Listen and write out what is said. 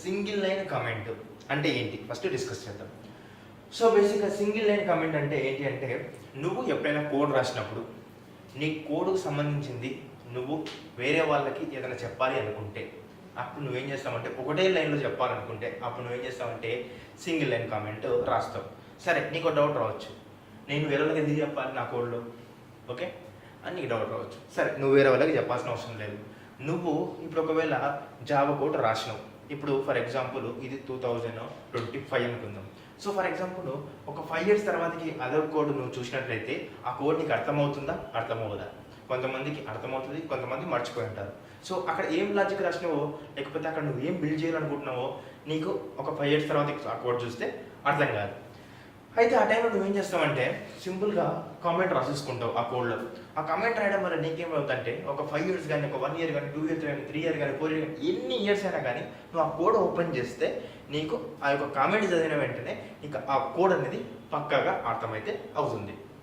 Single line comment అంటే ఏంటి first discuss చేద్దాం. సో బేసిక్గా సింగిల్ లైన్ కమెంట్ అంటే ఏంటి అంటే, నువ్వు ఎప్పుడైనా కోడ్ రాసినప్పుడు నీ కోడ్కు సంబంధించింది నువ్వు వేరే వాళ్ళకి ఏదైనా చెప్పాలి అనుకుంటే అప్పుడు నువ్వేం చేస్తావంటే, ఒకటే లైన్లో చెప్పాలనుకుంటే అప్పుడు నువ్వేం చేస్తావంటే సింగిల్ లైన్ కామెంట్ రాస్తావు. సరే, నీకు డౌట్ రావచ్చు, నేను వేరే వాళ్ళకి ఎందుకు చెప్పాలి నా కోడ్లో, ఓకే అని నీకు డౌట్ రావచ్చు. సరే, నువ్వు వేరే వాళ్ళకి చెప్పాల్సిన అవసరం లేదు. నువ్వు ఇప్పుడు ఒకవేళ జావా కోడ్ రాసినావు, ఇప్పుడు ఫర్ ఎగ్జాంపుల్ ఇది 2025 అనుకుందాం. సో ఫర్ ఎగ్జాంపుల్ ఒక 5 years తర్వాతకి అదర్ కోడ్ నువ్వు చూసినట్లయితే ఆ కోడ్ నీకు అర్థమవుతుందా, అర్థమవుదా? కొంతమందికి అర్థమవుతుంది, కొంతమంది మర్చిపోయి ఉంటారు. సో అక్కడ ఏం లాజిక్ రాసినావో, లేకపోతే అక్కడ నువ్వు ఏం బిల్డ్ చేయాలనుకుంటున్నావో నీకు ఒక 5 years తర్వాత ఆ కోడ్ చూస్తే అర్థం కాదు. అయితే ఆ టైంలో నువ్వేం చేస్తావంటే సింపుల్గా కామెంట్ రాసేసుకుంటావు ఆ కోడ్లో. ఆ కామెంట్ రాయడం వల్ల నీకేమవుతుందంటే ఒక 5 years కానీ, ఒక 1 year కానీ, 2 years కానీ, 3 years కానీ, 4 years కానీ, ఎన్ని ఇయర్స్ అయినా కానీ నువ్వు ఆ కోడ్ ఓపెన్ చేస్తే నీకు ఆ యొక్క కామెంట్ చదివిన వెంటనే నీకు ఆ కోడ్ అనేది పక్కాగా అర్థమైతే అవుతుంది.